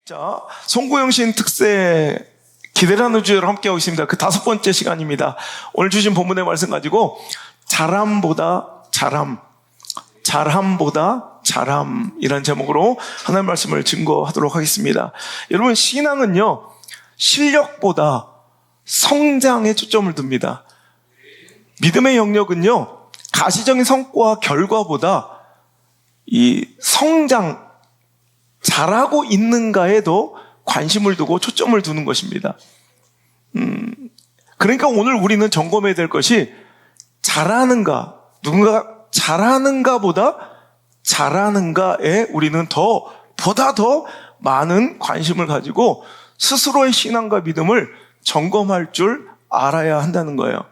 자, 송구영 시인 특세 기대라는 주제로 함께하고 있습니다. 그 5번째 시간입니다. 오늘 주신 본문의 말씀 가지고 잘함보다 잘함, 잘함보다 잘함이라는 제목으로 하나님의 말씀을 증거하도록 하겠습니다. 여러분, 신앙은요 실력보다 성장에 초점을 둡니다. 믿음의 영역은요 가시적인 성과 결과보다 이 성장, 잘하고 있는가에도 관심을 두고 초점을 두는 것입니다. 그러니까 오늘 우리는 점검해야 될 것이 잘하는가, 누군가가 잘하는가보다 잘하는가에 우리는 보다 더 많은 관심을 가지고 스스로의 신앙과 믿음을 점검할 줄 알아야 한다는 거예요.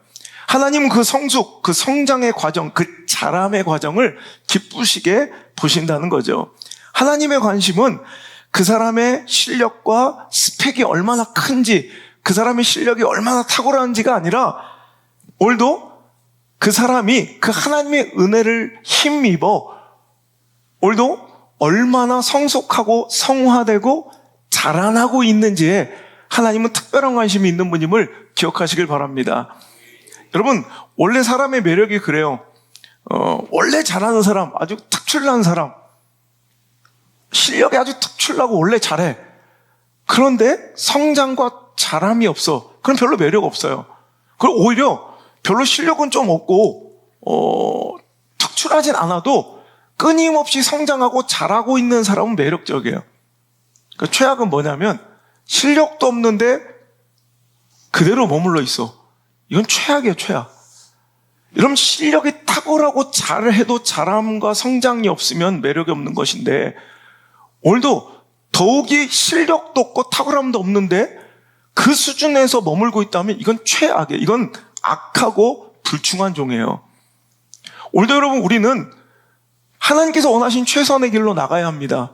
하나님은 그 성숙, 그 성장의 과정, 그 자람의 과정을 기쁘시게 보신다는 거죠. 하나님의 관심은 그 사람의 실력과 스펙이 얼마나 큰지, 그 사람의 실력이 얼마나 탁월한지가 아니라 오늘도 그 사람이 그 하나님의 은혜를 힘입어 오늘도 얼마나 성숙하고 성화되고 자라나고 있는지에 하나님은 특별한 관심이 있는 분임을 기억하시길 바랍니다. 여러분, 원래 사람의 매력이 그래요. 원래 잘하는 사람, 아주 특출난 사람, 실력이 아주 특출나고 원래 잘해. 그런데 성장과 자람이 없어. 그럼 별로 매력 없어요. 그리고 오히려 별로 실력은 좀 없고 특출하진 않아도 끊임없이 성장하고 잘하고 있는 사람은 매력적이에요. 그러니까 최악은 뭐냐면 실력도 없는데 그대로 머물러 있어. 이건 최악이에요, 최악. 여러분, 실력이 탁월하고 잘해도 자람과 성장이 없으면 매력이 없는 것인데 오늘도 더욱이 실력도 없고 탁월함도 없는데 그 수준에서 머물고 있다면 이건 최악이에요. 이건 악하고 불충한 종이에요. 오늘도 여러분, 우리는 하나님께서 원하신 최선의 길로 나가야 합니다.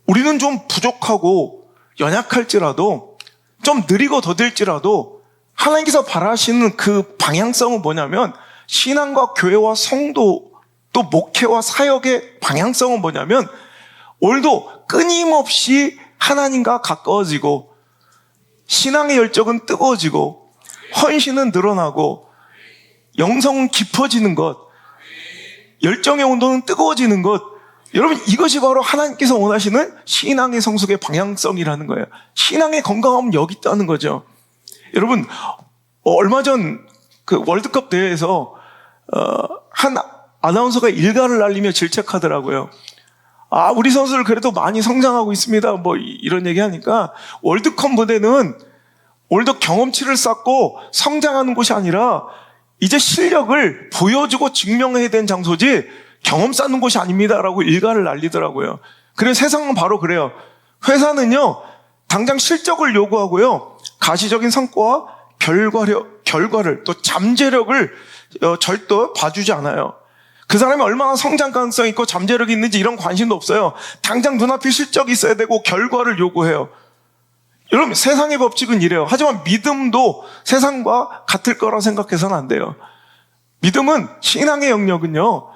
우리는 좀 부족하고 연약할지라도, 좀 느리고 더딜지라도 하나님께서 바라시는 그 방향성은 뭐냐면, 신앙과 교회와 성도 또 목회와 사역의 방향성은 뭐냐면 오늘도 끊임없이 하나님과 가까워지고 신앙의 열정은 뜨거워지고 헌신은 늘어나고 영성은 깊어지는 것, 열정의 온도는 뜨거워지는 것, 여러분, 이것이 바로 하나님께서 원하시는 신앙의 성숙의 방향성이라는 거예요. 신앙의 건강함은 여기 있다는 거죠. 여러분, 얼마 전 그 월드컵 대회에서 한 아나운서가 일가를 날리며 질책하더라고요. 우리 선수들 그래도 많이 성장하고 있습니다. 뭐 이런 얘기하니까 월드컵 무대는 오늘도 경험치를 쌓고 성장하는 곳이 아니라 이제 실력을 보여주고 증명해야 되는 장소지 경험 쌓는 곳이 아닙니다라고 일가를 날리더라고요. 그래서 세상은 바로 그래요. 회사는요 당장 실적을 요구하고요 가시적인 성과와 결과를 또 잠재력을 절대 봐주지 않아요. 그 사람이 얼마나 성장 가능성이 있고 잠재력이 있는지 이런 관심도 없어요. 당장 눈앞에 실적이 있어야 되고 결과를 요구해요. 여러분, 세상의 법칙은 이래요. 하지만 믿음도 세상과 같을 거라 생각해서는 안 돼요. 믿음은, 신앙의 영역은요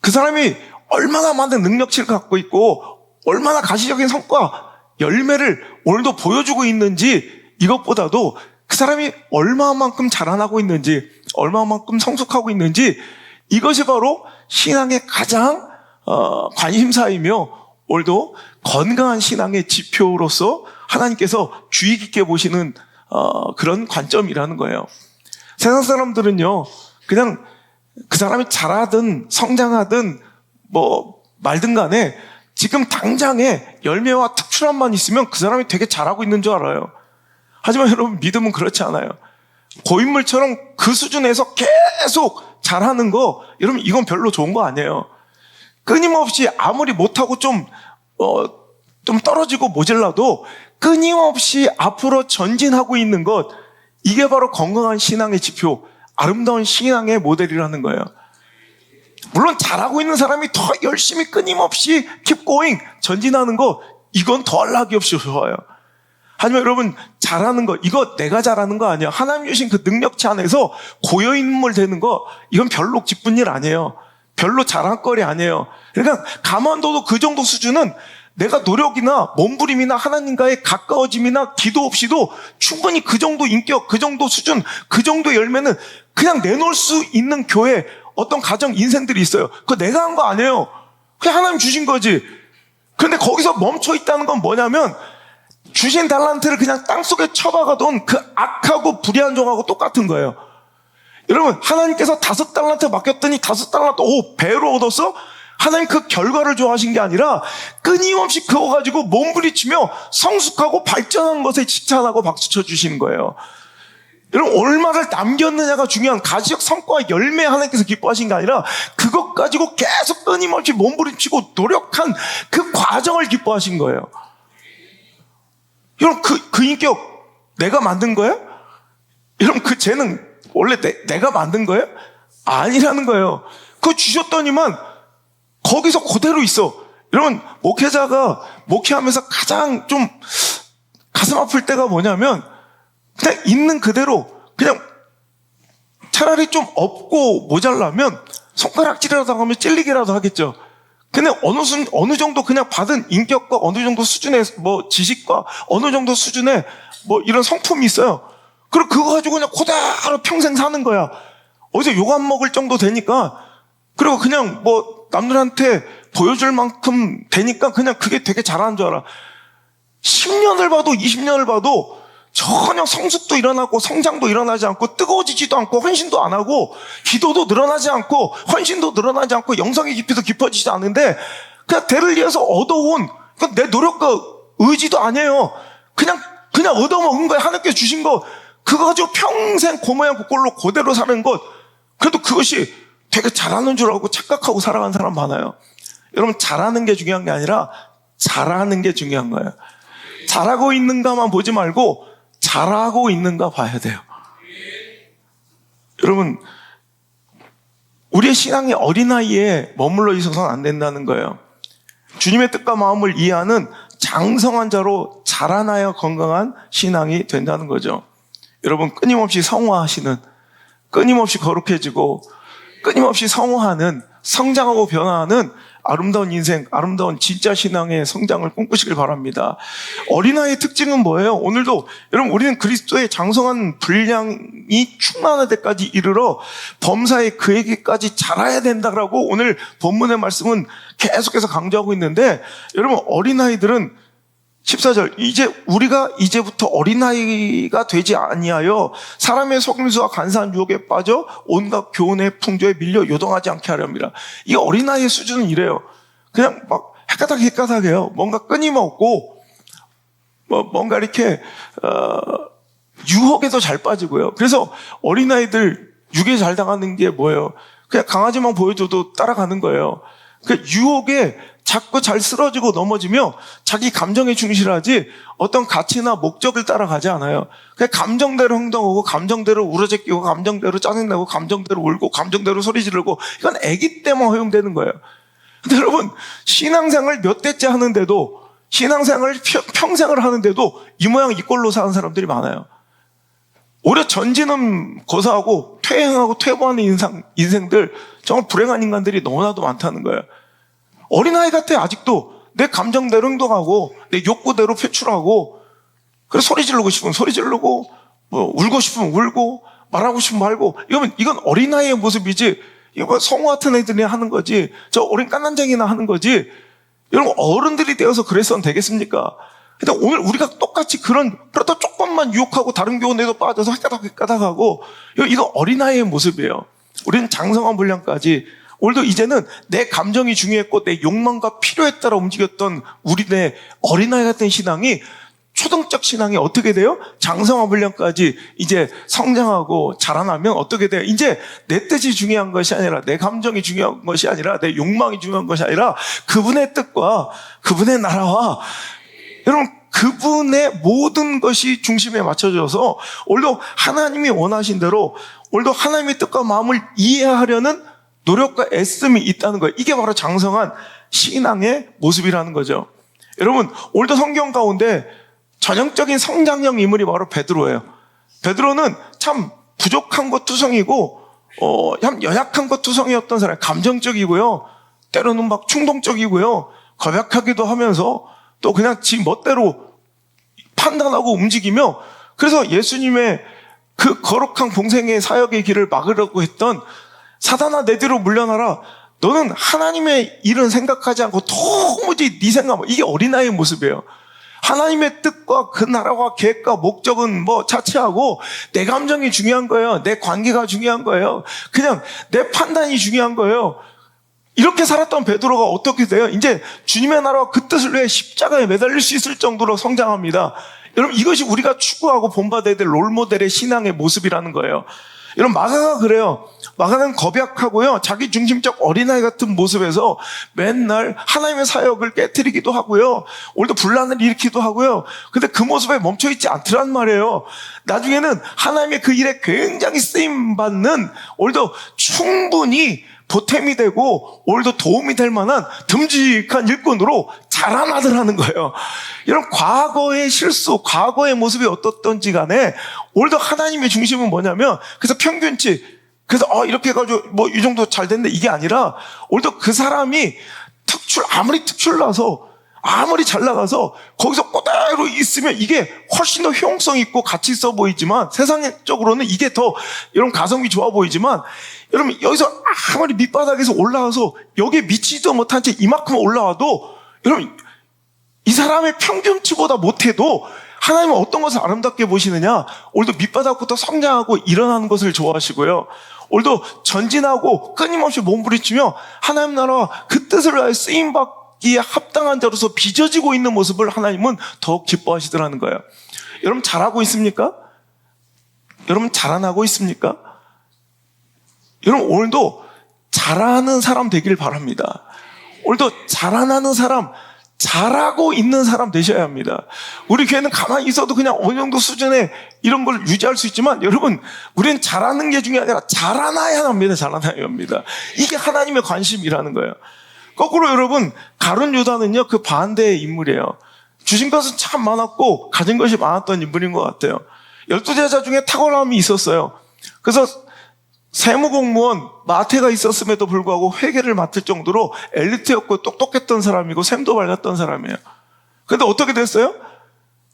그 사람이 얼마나 많은 능력치를 갖고 있고 얼마나 가시적인 성과, 열매를 오늘도 보여주고 있는지, 이것보다도 그 사람이 얼마만큼 자라나고 있는지, 얼마만큼 성숙하고 있는지, 이것이 바로 신앙의 가장 관심사이며 오늘도 건강한 신앙의 지표로서 하나님께서 주의 깊게 보시는 그런 관점이라는 거예요. 세상 사람들은요 그냥 그 사람이 잘하든 성장하든 뭐 말든 간에 지금 당장에 열매와 특출함만 있으면 그 사람이 되게 잘하고 있는 줄 알아요. 하지만 여러분, 믿음은 그렇지 않아요. 고인물처럼 그 수준에서 계속 잘하는 거, 여러분, 이건 별로 좋은 거 아니에요. 끊임없이 아무리 못하고 좀 떨어지고 모질라도 끊임없이 앞으로 전진하고 있는 것, 이게 바로 건강한 신앙의 지표, 아름다운 신앙의 모델이라는 거예요. 물론 잘하고 있는 사람이 더 열심히 끊임없이 keep going, 전진하는 거, 이건 더할 나위 없이 좋아요. 하지만 여러분, 잘하는 거, 이거 내가 잘하는 거 아니야. 하나님 주신 그 능력치 안에서 고여인물 되는 거, 이건 별로 기쁜 일 아니에요. 별로 자랑거리 아니에요. 그러니까 가만둬도 그 정도 수준은 내가 노력이나 몸부림이나 하나님과의 가까워짐이나 기도 없이도 충분히 그 정도 인격, 그 정도 수준, 그 정도 열매는 그냥 내놓을 수 있는 교회, 어떤 가정, 인생들이 있어요. 그거 내가 한 거 아니에요. 그냥 하나님 주신 거지. 그런데 거기서 멈춰 있다는 건 뭐냐면 주신 달란트를 그냥 땅속에 쳐박아둔 그 악하고 불의한 종하고 똑같은 거예요. 여러분, 하나님께서 5달란트 맡겼더니 5달란트 배로 얻었어? 하나님 그 결과를 좋아하신 게 아니라 끊임없이 그거 가지고 몸부리치며 성숙하고 발전한 것에 칭찬하고 박수쳐 주시는 거예요. 여러분, 얼마를 남겼느냐가 중요한 가지적 성과와 열매 하나님께서 기뻐하신 게 아니라 그것 가지고 계속 끊임없이 몸부림치고 노력한 그 과정을 기뻐하신 거예요. 여러분, 그 인격 내가 만든 거예요? 여러분, 그 재능 원래 내가 만든 거예요? 아니라는 거예요. 그거 주셨더니만 거기서 그대로 있어. 여러분, 목회자가 목회하면서 가장 좀 가슴 아플 때가 뭐냐면 그냥 있는 그대로 그냥 차라리 좀 없고 모자라면 손가락질이라도 하면 찔리기라도 하겠죠. 근데 어느 정도 그냥 받은 인격과 어느 정도 수준의 뭐 지식과 어느 정도 수준의 뭐 이런 성품이 있어요. 그리고 그거 가지고 그냥 그대로 평생 사는 거야. 어디서 욕 안 먹을 정도 되니까, 그리고 그냥 뭐 남들한테 보여줄 만큼 되니까 그냥 그게 되게 잘하는 줄 알아. 10년을 봐도 20년을 봐도 전혀 성숙도 일어나고 성장도 일어나지 않고 뜨거워지지도 않고 헌신도 안 하고 기도도 늘어나지 않고 헌신도 늘어나지 않고 영성의 깊이도 깊어지지 않는데 그냥 대를 위해서 얻어온 내 노력과 의지도 아니에요. 그냥 얻어먹은 거야. 하나님께 주신 거 그거 가지고 평생 그 모양 그 꼴로 그대로 사는 것, 그래도 그것이 되게 잘하는 줄 알고 착각하고 살아가는 사람 많아요. 여러분, 잘하는 게 중요한 게 아니라 잘하는 게 중요한 거예요. 잘하고 있는가만 보지 말고 잘하고 있는가 봐야 돼요. 여러분, 우리의 신앙이 어린아이에 머물러 있어서는 안 된다는 거예요. 주님의 뜻과 마음을 이해하는 장성한 자로 자라나야 건강한 신앙이 된다는 거죠. 여러분, 끊임없이 성화하시는, 끊임없이 거룩해지고 끊임없이 성화하는, 성장하고 변화하는 아름다운 인생, 아름다운 진짜 신앙의 성장을 꿈꾸시길 바랍니다. 어린아이의 특징은 뭐예요? 오늘도 여러분, 우리는 그리스도의 장성한 분량이 충만할 때까지 이르러 범사에 그에게까지 자라야 된다라고 오늘 본문의 말씀은 계속해서 강조하고 있는데, 여러분, 어린아이들은 14절, 우리가 이제부터 어린아이가 되지 아니하여 사람의 속임수와 간사한 유혹에 빠져 온갖 교훈의 풍조에 밀려 요동하지 않게 하렵니다. 이 어린아이의 수준은 이래요. 그냥 막 헷가닥해요. 뭔가 끊임없고 뭔가 이렇게 유혹에도 잘 빠지고요. 그래서 어린아이들 유괴 잘 당하는 게 뭐예요? 그냥 강아지만 보여줘도 따라가는 거예요. 그 유혹에 자꾸 잘 쓰러지고 넘어지며 자기 감정에 충실하지 어떤 가치나 목적을 따라가지 않아요. 그냥 감정대로 행동하고 감정대로 우러제끼고 감정대로 짜증내고 감정대로 울고 감정대로 소리 지르고, 이건 아기 때만 허용되는 거예요. 근데 여러분, 신앙생활 몇 대째 하는데도, 신앙생활 평생을 하는데도 이 모양 이 꼴로 사는 사람들이 많아요. 오히려 전진은 고사하고 퇴행하고 퇴보하는 인생들, 정말 불행한 인간들이 너무나도 많다는 거예요. 어린아이 같아. 아직도 내 감정대로 행동하고 내 욕구대로 표출하고, 그래서 소리 지르고 싶으면 소리 지르고 뭐 울고 싶으면 울고 말하고 싶으면 말고, 이건 어린아이의 모습이지, 이거 성우 같은 애들이 하는 거지, 저 어린 깐난쟁이나 하는 거지. 여러분, 어른들이 되어서 그래서는 되겠습니까? 근데 오늘 우리가 똑같이 그러다 조금만 유혹하고 다른 교훈에도 빠져서 까닥까닥하고, 이거 어린아이의 모습이에요. 우리는 장성한 분량까지, 오늘도 이제는 내 감정이 중요했고 내 욕망과 필요에 따라 움직였던 우리네 어린아이 같은 신앙이, 초등적 신앙이 어떻게 돼요? 장성한 분량까지 이제 성장하고 자라나면 어떻게 돼요? 이제 내 뜻이 중요한 것이 아니라, 내 감정이 중요한 것이 아니라, 내 욕망이 중요한 것이 아니라 그분의 뜻과 그분의 나라와 여러분 그분의 모든 것이 중심에 맞춰져서 오늘도 하나님이 원하신 대로, 오늘도 하나님의 뜻과 마음을 이해하려는 노력과 애씀이 있다는 거예요. 이게 바로 장성한 신앙의 모습이라는 거죠. 여러분, 오늘도 성경 가운데 전형적인 성장형 인물이 바로 베드로예요. 베드로는 참 부족한 것 투성이고 참 연약한 것 투성이었던 사람, 감정적이고요, 때로는 막 충동적이고요, 겁약하기도 하면서 또 그냥 지 멋대로 판단하고 움직이며, 그래서 예수님의 그 거룩한 공생의 사역의 길을 막으려고 했던 사단아 내 뒤로 물러나라. 너는 하나님의 일은 생각하지 않고 도무지 네 생각, 이게 어린아이의 모습이에요. 하나님의 뜻과 그 나라와 계획과 목적은 뭐 차치하고 내 감정이 중요한 거예요. 내 관계가 중요한 거예요. 그냥 내 판단이 중요한 거예요. 이렇게 살았던 베드로가 어떻게 돼요? 이제 주님의 나라와 그 뜻을 위해 십자가에 매달릴 수 있을 정도로 성장합니다. 여러분, 이것이 우리가 추구하고 본받아야 될 롤모델의 신앙의 모습이라는 거예요. 여러분, 마가가 그래요. 마가는 겁약하고요, 자기 중심적 어린아이 같은 모습에서 맨날 하나님의 사역을 깨트리기도 하고요, 오늘도 분란을 일으키기도 하고요. 근데 그 모습에 멈춰있지 않더란 말이에요. 나중에는 하나님의 그 일에 굉장히 쓰임받는, 오늘도 충분히 보탬이 되고 오늘도 도움이 될 만한 듬직한 일꾼으로 자라나더라는 거예요. 여러분, 과거의 실수, 과거의 모습이 어떻던지 간에 오늘도 하나님의 중심은 뭐냐면, 그래서 평균치, 그래서 이렇게 해가지고 뭐 이 정도 잘 됐는데 이게 아니라, 오늘도 그 사람이 아무리 특출나서 아무리 잘 나가서 거기서 그대로 있으면 이게 훨씬 더 효용성 있고 가치 있어 보이지만, 세상적으로는 이게 더 여러분 가성비 좋아 보이지만, 여러분 여기서 아무리 밑바닥에서 올라와서 여기에 미치지도 못한 채 이만큼 올라와도, 여러분 이 사람의 평균치보다 못해도 하나님은 어떤 것을 아름답게 보시느냐, 오늘도 밑바닥부터 성장하고 일어나는 것을 좋아하시고요, 오늘도 전진하고 끊임없이 몸부림치며 하나님 나라와 그 뜻을 위하여 쓰임받기에 합당한 자로서 빚어지고 있는 모습을 하나님은 더욱 기뻐하시더라는 거예요. 여러분, 잘하고 있습니까? 여러분, 자라나고 있습니까? 여러분, 오늘도 잘하는 사람 되길 바랍니다. 오늘도 자라나는 사람, 잘하고 있는 사람 되셔야 합니다. 우리 교회는 가만히 있어도 그냥 어느 정도 수준의 이런 걸 유지할 수 있지만, 여러분, 우리는 잘하는 게 중요한 게 아니라 자라나야 합니다. 자라나야 합니다. 이게 하나님의 관심이라는 거예요. 거꾸로 여러분, 가룟 유다는요, 그 반대의 인물이에요. 주신 것은 참 많았고 가진 것이 많았던 인물인 것 같아요. 12제자 중에 탁월함이 있었어요. 그래서 세무공무원 마태가 있었음에도 불구하고 회계를 맡을 정도로 엘리트였고 똑똑했던 사람이고 샘도 밝았던 사람이에요. 그런데 어떻게 됐어요?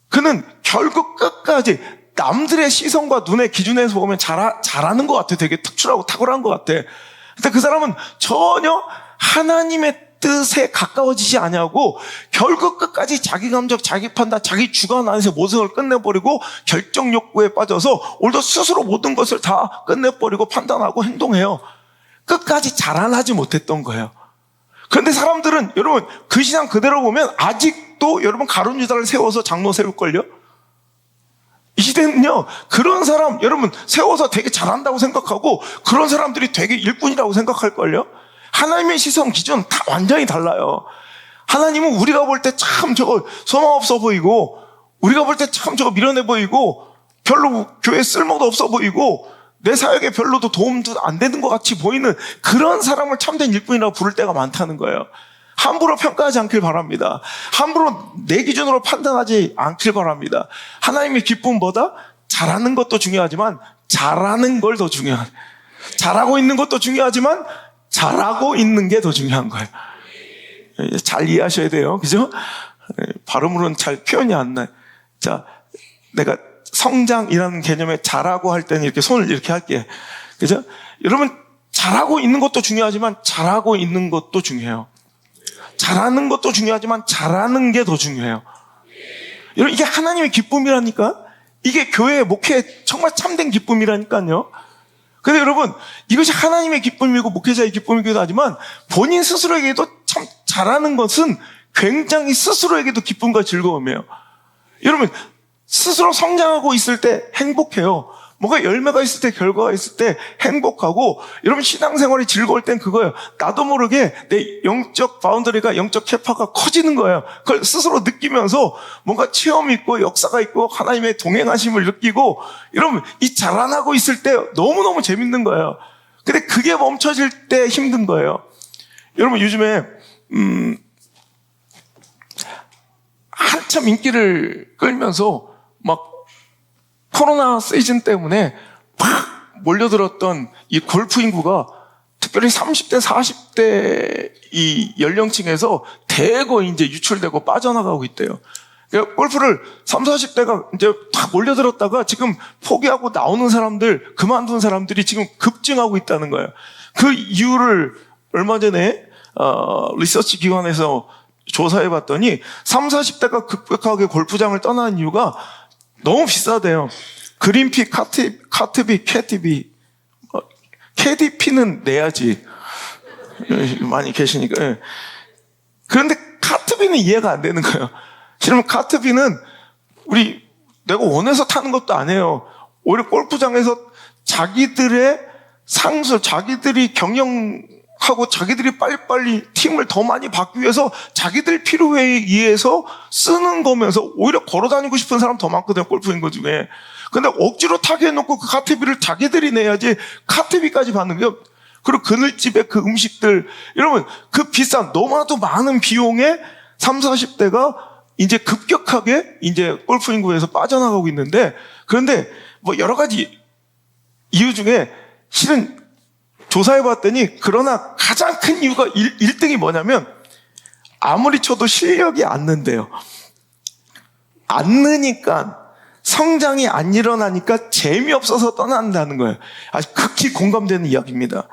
그는 결국 끝까지 남들의 시선과 눈의 기준에서 보면 잘하는 것 같아. 되게 특출하고 탁월한 것 같아. 근데 그 사람은 전혀 하나님의 뜻에 가까워지지 않냐고, 결국 끝까지 자기 감정, 자기 판단, 자기 주관 안에서 모든 걸 끝내버리고 결정 욕구에 빠져서 오늘도 스스로 모든 것을 다 끝내버리고 판단하고 행동해요. 끝까지 자라나지 못했던 거예요. 그런데 사람들은 여러분 그 신앙 그대로 보면 아직도 여러분 가룟 유다를 세워서 장로 세울걸요? 이 시대는요, 그런 사람 여러분 세워서 되게 잘한다고 생각하고 그런 사람들이 되게 일꾼이라고 생각할걸요? 하나님의 시선 기준 다 완전히 달라요. 하나님은 우리가 볼 때 참 저거 소망 없어 보이고, 우리가 볼 때 참 저거 미련해 보이고, 별로 교회에 쓸모도 없어 보이고, 내 사역에 별로도 도움도 안 되는 것 같이 보이는 그런 사람을 참된 일꾼이라고 부를 때가 많다는 거예요. 함부로 평가하지 않길 바랍니다. 함부로 내 기준으로 판단하지 않길 바랍니다. 하나님의 기쁨보다 잘하는 것도 중요하지만 잘하는 걸 더 중요한, 잘하고 있는 것도 중요하지만 잘하고 있는 게 더 중요한 거예요. 잘 이해하셔야 돼요. 그죠? 발음으로는 잘 표현이 안 나요. 자, 내가 성장이라는 개념에 잘하고 할 때는 이렇게 손을 이렇게 할게요. 그죠? 여러분, 잘하고 있는 것도 중요하지만 잘하고 있는 것도 중요해요. 잘하는 것도 중요하지만 잘하는 게 더 중요해요. 여러분, 이게 하나님의 기쁨이라니까? 이게 교회의 목회의 정말 참된 기쁨이라니까요. 근데 여러분, 이것이 하나님의 기쁨이고 목회자의 기쁨이기도 하지만 본인 스스로에게도 참 잘하는 것은 굉장히 스스로에게도 기쁨과 즐거움이에요. 여러분, 스스로 성장하고 있을 때 행복해요. 뭔가 열매가 있을 때, 결과가 있을 때 행복하고, 여러분 신앙생활이 즐거울 땐 그거예요. 나도 모르게 내 영적 바운더리가, 영적 캐파가 커지는 거예요. 그걸 스스로 느끼면서 뭔가 체험이 있고 역사가 있고 하나님의 동행하심을 느끼고, 여러분 이 자라나고 있을 때 너무너무 재밌는 거예요. 근데 그게 멈춰질 때 힘든 거예요. 여러분 요즘에 한참 인기를 끌면서 막 코로나 시즌 때문에 막 몰려들었던 이 골프 인구가 특별히 30대, 40대 이 연령층에서 대거 이제 유출되고 빠져나가고 있대요. 그러니까 골프를 30, 40대가 이제 다 몰려들었다가 지금 포기하고 나오는 사람들, 그만둔 사람들이 지금 급증하고 있다는 거예요. 그 이유를 얼마 전에 리서치 기관에서 조사해 봤더니 30, 40대가 급격하게 골프장을 떠나는 이유가 너무 비싸대요. 그린피, 카트비, 캐티비. KDP는 내야지. 많이 계시니까. 예. 그런데 카트비는 이해가 안 되는 거예요. 실은 카트비는 내가 원해서 타는 것도 아니에요. 오히려 골프장에서 자기들의 상술, 자기들이 경영하고 자기들이 빨리빨리 팀을 더 많이 받기 위해서 자기들 필요에 의해서 쓰는 거면서 오히려 걸어 다니고 싶은 사람 더 많거든요. 골프인 거 중에. 근데 억지로 타게 해놓고 그 카트비를 자기들이 내야지 카트비까지 받는 거예요. 그리고 그늘집에 그 음식들, 여러분, 그 비싼, 너무나도 많은 비용에 30, 40대가 이제 급격하게 이제 골프 인구에서 빠져나가고 있는데, 그런데 뭐 여러 가지 이유 중에 실은 조사해 봤더니, 그러나 가장 큰 이유가 1등이 뭐냐면, 아무리 쳐도 실력이 안 는대요. 안 느니까, 성장이 안 일어나니까 재미없어서 떠난다는 거예요. 아주 극히 공감되는 이야기입니다.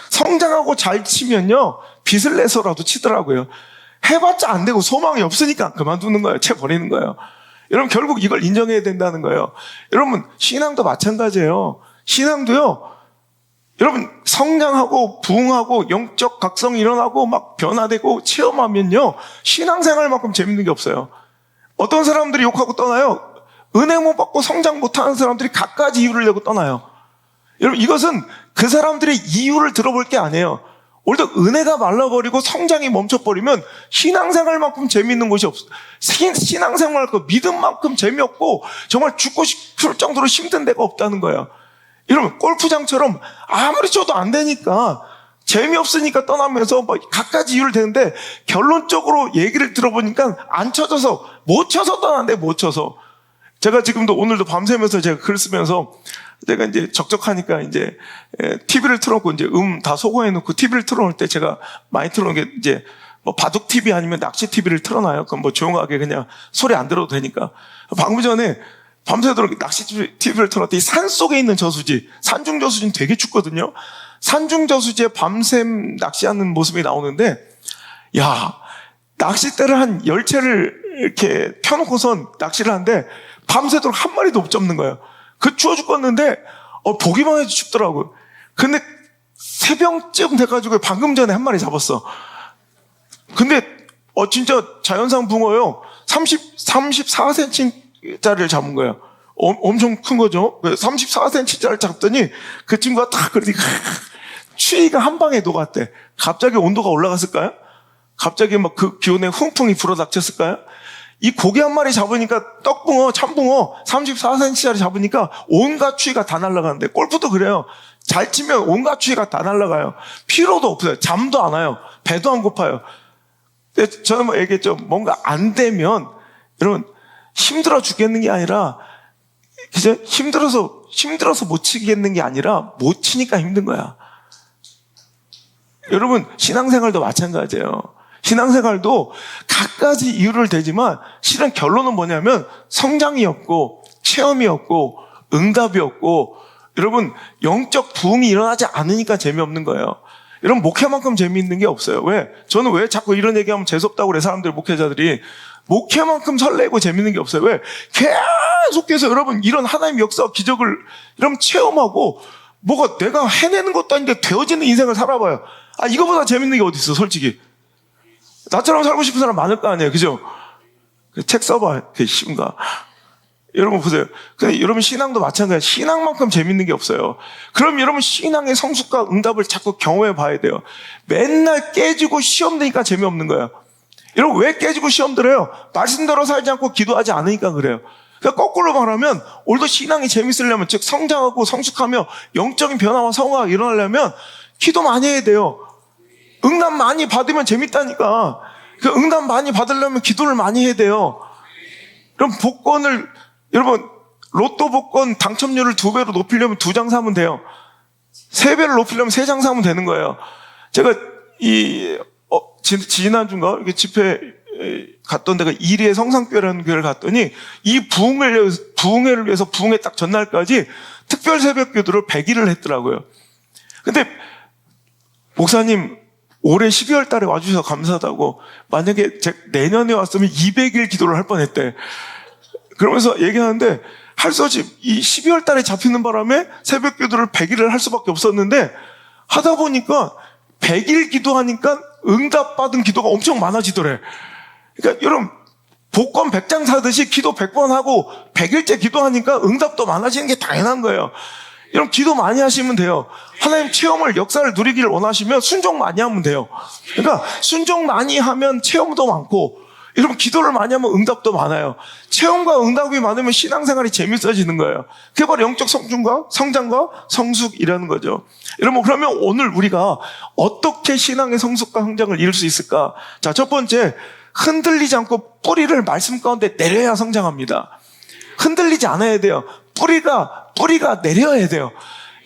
성장하고 잘 치면요, 빚을 내서라도 치더라고요. 해봤자 안 되고 소망이 없으니까 그만두는 거예요. 채버리는 거예요. 여러분, 결국 이걸 인정해야 된다는 거예요. 여러분, 신앙도 마찬가지예요. 신앙도요, 여러분, 성장하고 부흥하고 영적 각성이 일어나고 막 변화되고 체험하면요, 신앙생활만큼 재밌는 게 없어요. 어떤 사람들이 욕하고 떠나요. 은혜 못 받고 성장 못하는 사람들이 갖가지 이유를 내고 떠나요. 여러분, 이것은 그 사람들의 이유를 들어볼 게 아니에요. 오히려 은혜가 말라버리고 성장이 멈춰버리면 신앙생활만큼 재미있는 것이 없어요. 신앙생활 그 믿음만큼 재미없고 정말 죽고 싶을 정도로 힘든 데가 없다는 거예요. 여러분, 골프장처럼 아무리 쳐도 안 되니까 재미없으니까 떠나면서 뭐 갖가지 이유를 대는데, 결론적으로 얘기를 들어보니까 안 쳐져서, 못 쳐서 떠난대. 못 쳐서. 제가 지금도 오늘도 밤새면서 제가 글 쓰면서 제가 이제 적적하니까 이제 TV를 틀어놓고 이제 다 소거해놓고 TV를 틀어놓을 때 제가 많이 틀어놓은 게 이제 뭐 바둑 TV 아니면 낚시 TV를 틀어놔요. 그럼 뭐 조용하게 그냥 소리 안 들어도 되니까. 방금 전에 밤새도록 낚시 TV를 틀어놨더니 산 속에 있는 저수지, 산중 저수지는 되게 춥거든요. 산중 저수지에 밤샘 낚시하는 모습이 나오는데, 야, 낚싯대를 한 10채를 이렇게 펴놓고선 낚시를 하는데 밤새도록 한 마리도 못 잡는 거예요. 그 추워 죽겠는데 보기만 해도 춥더라고요. 근데 새벽쯤 돼가지고 방금 전에 한 마리 잡았어. 근데 진짜 자연산 붕어요. 34cm짜리를 잡은 거예요. 엄청 큰 거죠. 34cm짜리를 잡더니 그 친구가 딱 그러더니 추위가 한 방에 녹았대. 갑자기 온도가 올라갔을까요? 갑자기 막 그 기온에 훈풍이 불어닥쳤을까요? 이 고기 한 마리 잡으니까, 떡붕어, 참붕어 34cm짜리 잡으니까 온갖 추위가 다 날아가는데, 골프도 그래요. 잘 치면 온갖 추위가 다 날아가요. 피로도 없어요. 잠도 안 와요. 배도 안 고파요. 저는 뭐 얘기했죠. 뭔가 안 되면 여러분 힘들어 죽겠는 게 아니라, 그죠? 힘들어서 못 치겠는 게 아니라 못 치니까 힘든 거야. 여러분, 신앙생활도 마찬가지예요. 신앙생활도 갖가지 이유를 대지만 실은 결론은 뭐냐면 성장이 없고 체험이 없고 응답이 없고, 여러분, 영적 부흥이 일어나지 않으니까 재미없는 거예요. 여러분, 목회만큼 재미있는 게 없어요. 왜? 저는 왜 자꾸 이런 얘기하면 재수없다고 그래, 사람들, 목회자들이. 목회만큼 설레고 재미있는 게 없어요. 왜? 계속해서 여러분, 이런 하나님 역사와 기적을 여러분 체험하고, 뭐가 내가 해내는 것도 아닌데 되어지는 인생을 살아봐요. 이거보다 재밌는 게 어디 있어, 솔직히. 나처럼 살고 싶은 사람 많을 거 아니에요, 그죠? 책 써봐, 그게 쉬운가? 여러분 보세요. 근데 여러분, 신앙도 마찬가지예요. 신앙만큼 재밌는 게 없어요. 그럼 여러분, 신앙의 성숙과 응답을 자꾸 경험해 봐야 돼요. 맨날 깨지고 시험 드니까 재미없는 거예요. 여러분, 왜 깨지고 시험 들어요? 말씀대로 살지 않고 기도하지 않으니까 그래요. 그러니까 거꾸로 말하면, 오늘도 신앙이 재밌으려면, 즉 성장하고 성숙하며 영적인 변화와 성화가 일어나려면 기도 많이 해야 돼요. 응답 많이 받으면 재밌다니까. 그 응답 많이 받으려면 기도를 많이 해야 돼요. 그럼 복권을, 여러분, 로또 복권 당첨률을 2배로 높이려면 2장 사면 돼요. 세배를 높이려면 3장 사면 되는 거예요. 제가 지난주인가 이렇게 집회 갔던 데가 이리의 성상교회라는 교회를 갔더니 이 부흥회를 위해서 부흥회 딱 전날까지 특별 새벽 기도를 100일을 했더라고요. 근데 목사님 올해 12월 달에 와주셔서 감사하다고, 만약에 내년에 왔으면 200일 기도를 할 뻔했대. 그러면서 얘기하는데 할 수 없이 이 12월 달에 잡히는 바람에 새벽 기도를 100일을 할 수밖에 없었는데, 하다 보니까 100일 기도하니까 응답받은 기도가 엄청 많아지더래. 그러니까 여러분, 복권 100장 사듯이 기도 100번 하고 100일째 기도하니까 응답도 많아지는 게 당연한 거예요. 여러분, 기도 많이 하시면 돼요. 하나님 체험을, 역사를 누리기를 원하시면 순종 많이 하면 돼요. 그러니까 순종 많이 하면 체험도 많고, 여러분 기도를 많이 하면 응답도 많아요. 체험과 응답이 많으면 신앙생활이 재밌어지는 거예요. 그게 바로 영적 성장과 성숙이라는 거죠. 여러분, 그러면 오늘 우리가 어떻게 신앙의 성숙과 성장을 이룰 수 있을까? 자, 첫 번째, 흔들리지 않고 뿌리를 말씀 가운데 내려야 성장합니다. 흔들리지 않아야 돼요. 뿌리가 내려야 돼요.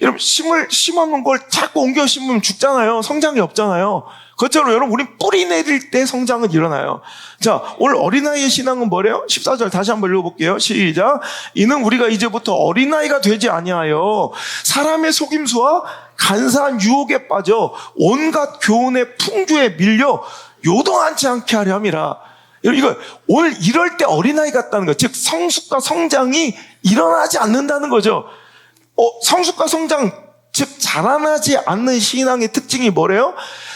여러분, 심어놓은 걸 자꾸 옮겨 심으면 죽잖아요. 성장이 없잖아요. 그것처럼 여러분, 우리 뿌리 내릴 때 성장은 일어나요. 자, 오늘 어린아이의 신앙은 뭐래요? 14절 다시 한번 읽어볼게요. 시작. 이는 우리가 이제부터 어린아이가 되지 아니하여 사람의 속임수와 간사한 유혹에 빠져 온갖 교훈의 풍조에 밀려 요동하지 않게 하려 함이라. 이거 오늘 이럴 때 어린아이 같다는 거, 즉 성숙과 성장이 일어나지 않는다는 거죠. 성숙과 성장, 즉 자라나지 않는 신앙의 특징이 뭐래요?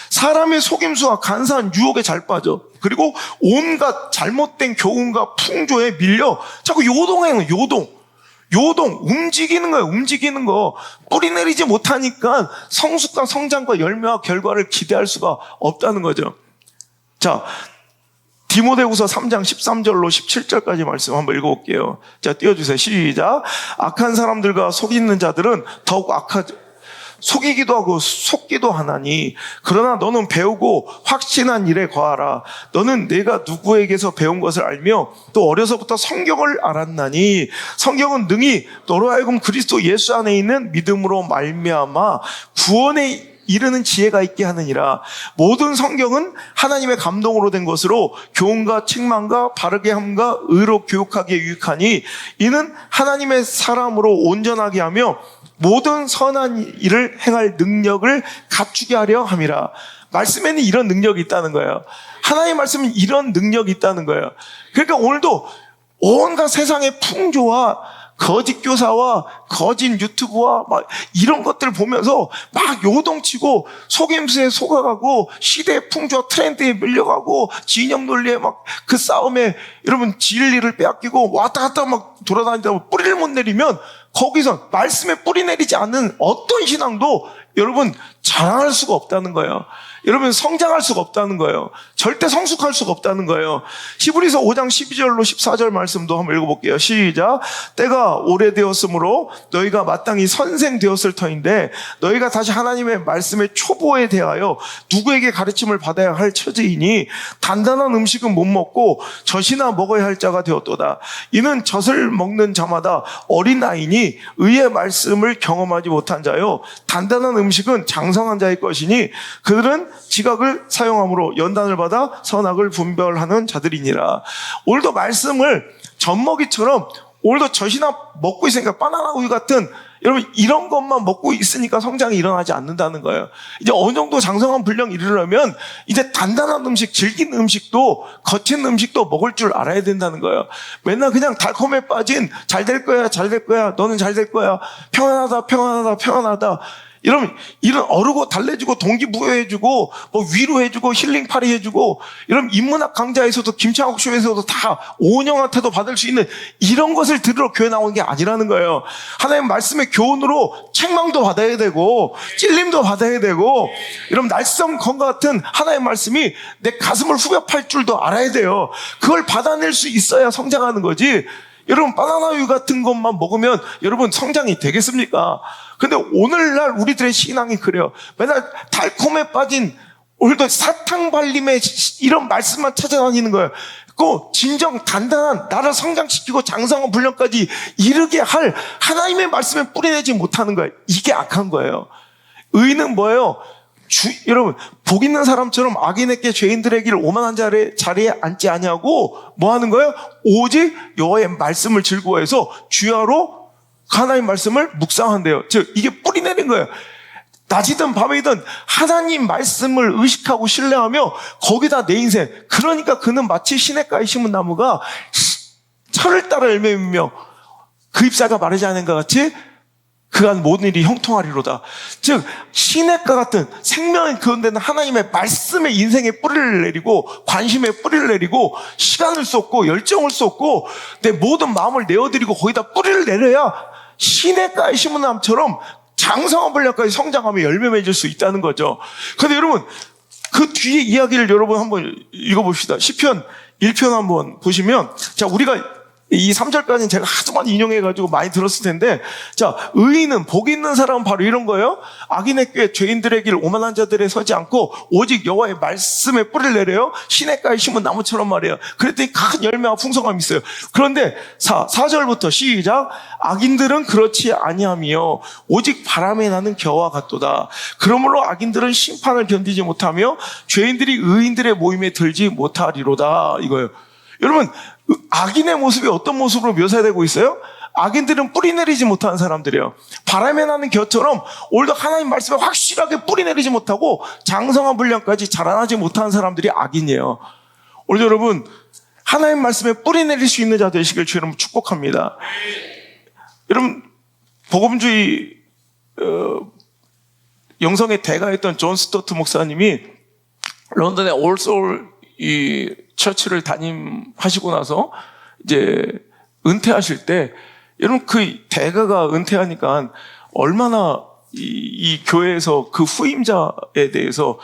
사람의 속임수와 간사한 유혹에 잘 빠져, 그리고 온갖 잘못된 교훈과 풍조에 밀려 자꾸 요동해요. 요동 움직이는 거예요. 움직이는 거. 뿌리 내리지 못하니까 성숙과 성장과 열매와 결과를 기대할 수가 없다는 거죠. 자, 디모데후서 3장 13절로 17절까지 말씀 한번 읽어볼게요. 자, 띄워주세요. 시작. 악한 사람들과 속이는 자들은 더욱 속이기도 하고 속기도 하나니, 그러나 너는 배우고 확신한 일에 거하라. 너는 내가 누구에게서 배운 것을 알며 또 어려서부터 성경을 알았나니, 성경은 능히 너로 하여금 그리스도 예수 안에 있는 믿음으로 말미암아 구원에 이르는 지혜가 있게 하느니라. 모든 성경은 하나님의 감동으로 된 것으로 교훈과 책망과 바르게 함과 의로 교육하기에 유익하니, 이는 하나님의 사람으로 온전하게 하며 모든 선한 일을 행할 능력을 갖추게 하려 함이라. 말씀에는 이런 능력이 있다는 거예요. 하나님의 말씀은 이런 능력이 있다는 거예요. 그러니까 오늘도 온갖 세상의 풍조와 거짓 교사와 거짓 유튜브와 막 이런 것들 보면서 막 요동치고 속임수에 속아가고 시대의 풍조와 트렌드에 밀려가고 진영 논리에 막 그 싸움에 여러분 진리를 빼앗기고 왔다 갔다 막 돌아다니다가 뿌리를 못 내리면, 거기서 말씀에 뿌리 내리지 않는 어떤 신앙도 여러분 자랑할 수가 없다는 거예요. 여러분 성장할 수가 없다는 거예요. 절대 성숙할 수가 없다는 거예요. 히브리서 5장 12절로 14절 말씀도 한번 읽어볼게요. 시작. 때가 오래되었으므로 너희가 마땅히 선생되었을 터인데, 너희가 다시 하나님의 말씀의 초보에 대하여 누구에게 가르침을 받아야 할 처지이니, 단단한 음식은 못 먹고 젖이나 먹어야 할 자가 되었도다. 이는 젖을 먹는 자마다 어린아이니 의의 말씀을 경험하지 못한 자요, 단단한 음식은 장성한 자의 것이니 그들은 지각을 사용함으로 연단을 받아 선악을 분별하는 자들이니라. 오늘도 말씀을 젖먹이처럼 오늘도 젖이나 먹고 있으니까, 바나나 우유 같은 여러분 이런 것만 먹고 있으니까 성장이 일어나지 않는다는 거예요. 이제 어느 정도 장성한 분량이 이르려면 이제 단단한 음식, 질긴 음식도 거친 음식도 먹을 줄 알아야 된다는 거예요. 맨날 그냥 달콤에 빠진 잘 될 거야, 잘 될 거야, 너는 잘 될 거야, 평안하다, 평안하다, 평안하다, 여러분 이런 어르고 달래주고 동기부여해주고 뭐 위로해주고 힐링파리 해주고, 여러분 인문학 강좌에서도 김창욱 쇼에서도 다 오은영한테도 받을 수 있는 이런 것을 들으러 교회 나오는 게 아니라는 거예요. 하나님 말씀의 교훈으로 책망도 받아야 되고 찔림도 받아야 되고, 여러분 날성건과 같은 하나님의 말씀이 내 가슴을 후벼 팔 줄도 알아야 돼요. 그걸 받아낼 수 있어야 성장하는 거지. 여러분 바나나 우유 같은 것만 먹으면 여러분 성장이 되겠습니까? 근데 오늘날 우리들의 신앙이 그래요. 맨날 달콤에 빠진, 오늘도 사탕 발림에 이런 말씀만 찾아다니는 거예요. 그 진정 단단한 나를 성장시키고 장성한 분량까지 이르게 할 하나님의 말씀에 뿌리내지 못하는 거예요. 이게 악한 거예요. 의는 뭐예요? 여러분, 복 있는 사람처럼 악인에게 죄인들의 길 오만한 자리에 앉지 아니하고 뭐 하는 거예요? 오직 여호와의 말씀을 즐거워해서 주야로 하나님 말씀을 묵상한대요. 즉 이게 뿌리내는 거예요. 낮이든 밤이든 하나님 말씀을 의식하고 신뢰하며 거기다 내 인생, 그러니까 그는 마치 시냇가에 심은 나무가 철을 따라 열매 맺으며 그 잎사가 마르지 않은 것 같이 그간 모든 일이 형통하리로다. 즉 시냇가 같은 생명의 그런데는 하나님의 말씀에 인생의 뿌리를 내리고 관심에 뿌리를 내리고 시간을 쏟고 열정을 쏟고 내 모든 마음을 내어드리고 거기다 뿌리를 내려야 시냇가에 심은 나무처럼 장성한 분량까지 성장하며 열매 맺을 수 있다는 거죠. 그런데 여러분, 그 뒤에 이야기를 여러분 한번 읽어봅시다. 시편 1편 한번 보시면, 자, 우리가 이 3절까지는 제가 하도 많이 인용해가지고 많이 들었을 텐데, 자, 의인은, 복 있는 사람은 바로 이런 거예요. 악인의 꾀, 죄인들의 길, 오만한 자들에 서지 않고 오직 여호와의 말씀에 뿌리를 내려요. 시냇가에 심은 나무처럼 말이에요. 그랬더니 큰 열매와 풍성함이 있어요. 그런데 4절부터 시작. 악인들은 그렇지 아니하며 오직 바람에 나는 겨와 같도다. 그러므로 악인들은 심판을 견디지 못하며 죄인들이 의인들의 모임에 들지 못하리로다. 이거예요. 여러분, 악인의 모습이 어떤 모습으로 묘사되고 있어요? 악인들은 뿌리 내리지 못하는 사람들이에요. 바람에 나는 겨처럼 오늘도 하나님 말씀에 확실하게 뿌리 내리지 못하고 장성한 분량까지 자라나지 못하는 사람들이 악인이에요. 오늘 여러분, 하나님 말씀에 뿌리 내릴 수 있는 자 되시길 주 여러분 축복합니다. 여러분, 복음주의 영성의 대가였던 존 스토트 목사님이 런던의 올소울 이 처치를 담임하시고 나서 이제 은퇴하실 때, 여러분 그 대가가 은퇴하니까 얼마나 이 교회에서 그 후임자에 대해서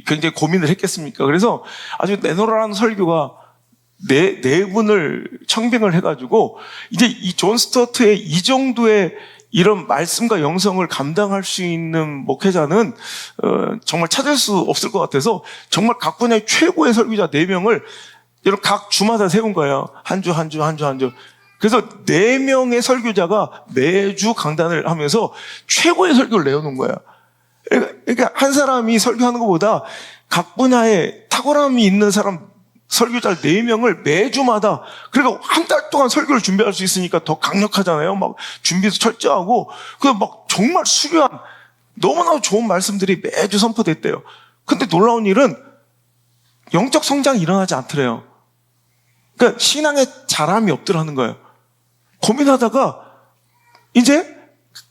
굉장히 고민을 했겠습니까? 그래서 아주 내노라는 설교가 네 분을 청빙을 해가지고 이제 이 존 스토트의 이 정도의 이런 말씀과 영성을 감당할 수 있는 목회자는 정말 찾을 수 없을 것 같아서 정말 각 분야의 최고의 설교자 4명을 여러분 각 주마다 세운 거예요. 한 주. 그래서 4명의 설교자가 매주 강단을 하면서 최고의 설교를 내어놓은 거예요. 그러니까 한 사람이 설교하는 것보다 각 분야에 탁월함이 있는 사람 설교자 4명을 매주마다, 그러니까 한 달 동안 설교를 준비할 수 있으니까 더 강력하잖아요. 막 준비도 철저하고, 막 정말 수려한 너무나 좋은 말씀들이 매주 선포됐대요. 근데 놀라운 일은 영적 성장이 일어나지 않더래요. 그러니까 신앙에 자람이 없더라는 거예요. 고민하다가 이제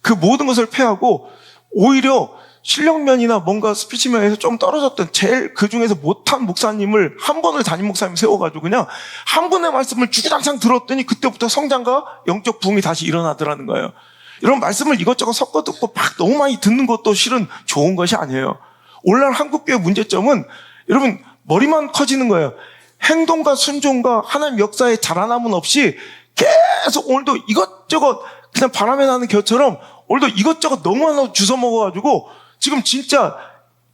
그 모든 것을 패하고 오히려 실력면이나 뭔가 스피치면에서 좀 떨어졌던 제일 그 중에서 못한 목사님을 한 번을 담임 목사님 세워가지고 그냥 한 분의 말씀을 주구장창 들었더니 그때부터 성장과 영적 부흥이 다시 일어나더라는 거예요. 이런 말씀을 이것저것 섞어 듣고 막 너무 많이 듣는 것도 실은 좋은 것이 아니에요. 오늘날 한국교회 문제점은 여러분 머리만 커지는 거예요. 행동과 순종과 하나님 역사의 자라남은 없이 계속 오늘도 이것저것 그냥 바람에 나는 겨처럼 오늘도 이것저것 너무나 주워 먹어가지고 지금 진짜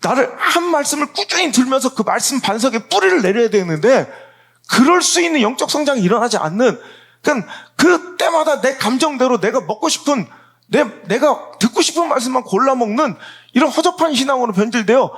나를 한 말씀을 꾸준히 들면서 그 말씀 반석에 뿌리를 내려야 되는데 그럴 수 있는 영적 성장이 일어나지 않는, 그러니까 그때마다 내 감정대로 내가 먹고 싶은 내가 듣고 싶은 말씀만 골라 먹는 이런 허접한 신앙으로 변질되어